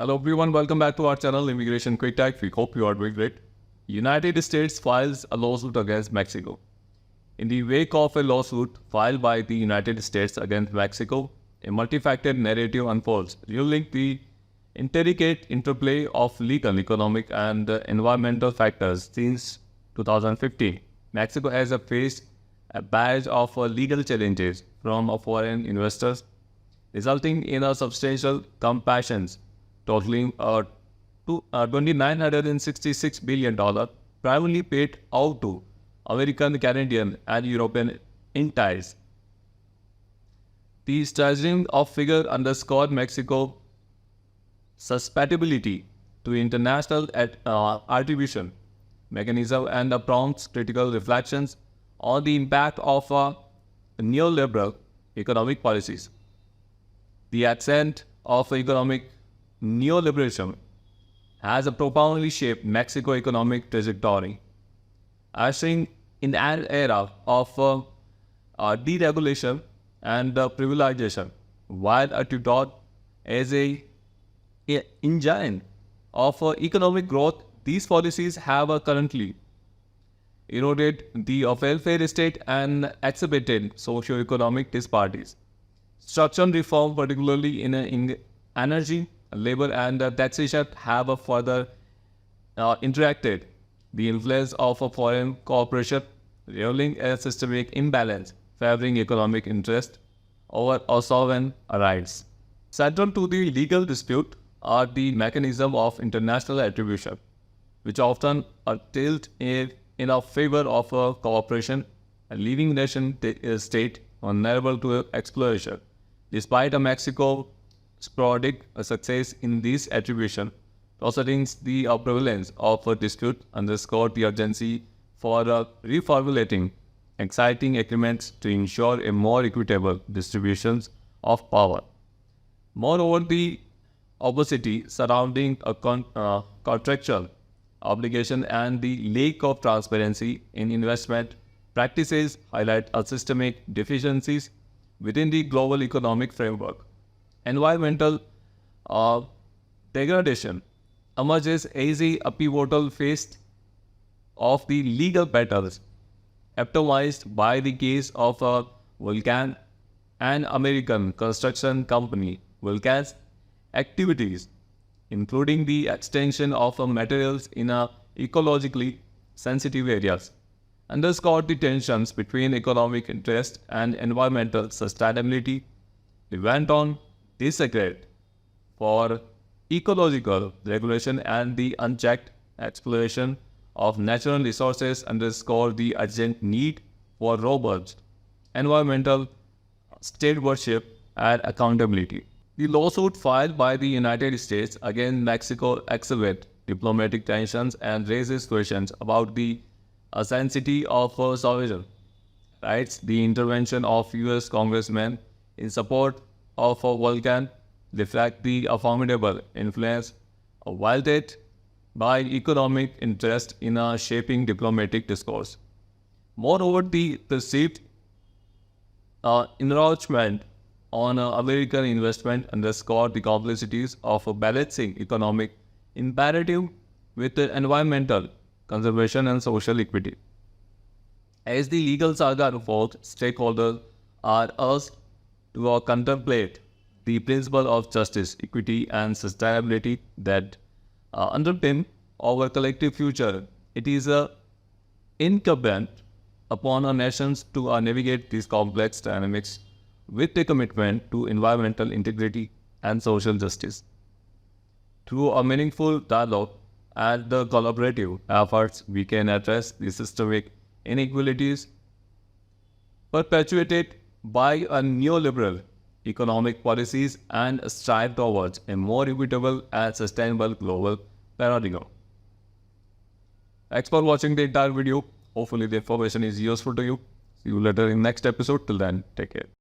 Hello everyone, welcome back to our channel Immigration Quick Tech. We hope you are doing great. United States files a lawsuit against Mexico. In the wake of a lawsuit filed by the United States against Mexico, a multifaceted narrative unfolds, revealing the intricate interplay of legal, economic, and environmental factors since 2015. Mexico has faced a barrage of legal challenges from foreign investors, resulting in a substantial compassions totaling $2,966 billion, primarily paid out to American, Canadian, and European entities. The staggering of figure underscored Mexico's susceptibility to international attribution mechanism and prompts critical reflections on the impact of neoliberal economic policies. The ascent of economic neoliberalism has profoundly shaped Mexico's economic trajectory, ushering in an era of deregulation and privatization, while attributed as an engine of economic growth. These policies have currently eroded the welfare state and exacerbated socio-economic disparities. Structural reform, particularly in energy, labor, and taxation, have further interacted the influence of foreign cooperation, revealing a systemic imbalance favoring economic interest over sovereign rights. Central to the legal dispute are the mechanism of international attribution, which often tilt in favor of cooperation, leaving nation state vulnerable to exploitation. Despite Mexico's sporadic success in this attribution, proceedings, the prevalence of a dispute underscored the urgency for reformulating exciting agreements to ensure a more equitable distribution of power. Moreover, the opacity surrounding a contractual obligation and the lack of transparency in investment practices highlight systemic deficiencies within the global economic framework. Environmental degradation emerges as a pivotal phase of the legal battles, epitomized by the case of Vulcan, an American construction company. Vulcan's activities, including the extension of materials in ecologically sensitive areas, underscored the tensions between economic interest and environmental sustainability. They went on disagreed for ecological regulation, and the unchecked exploration of natural resources underscore the urgent need for robust environmental stewardship and accountability. The lawsuit filed by the United States against Mexico exacerbates diplomatic tensions and raises questions about the sanctity of sovereign rights. The intervention of U.S. congressmen in support of Vulcan reflect the formidable influence wielded by economic interest in shaping diplomatic discourse. Moreover, the perceived encroachment on American investment underscore the complexities of balancing economic imperative with environmental conservation and social equity. As the legal saga unfolds, stakeholders are urged to contemplate the principle of justice, equity, and sustainability that underpin our collective future. It is incumbent upon our nations to navigate these complex dynamics with a commitment to environmental integrity and social justice. Through a meaningful dialogue and the collaborative efforts, we can address the systemic inequalities perpetuated by a neoliberal economic policies and strive towards a more equitable and sustainable global paradigm. Thanks for watching the entire video. Hopefully the information is useful to you. See you later in next episode. Till then, take care.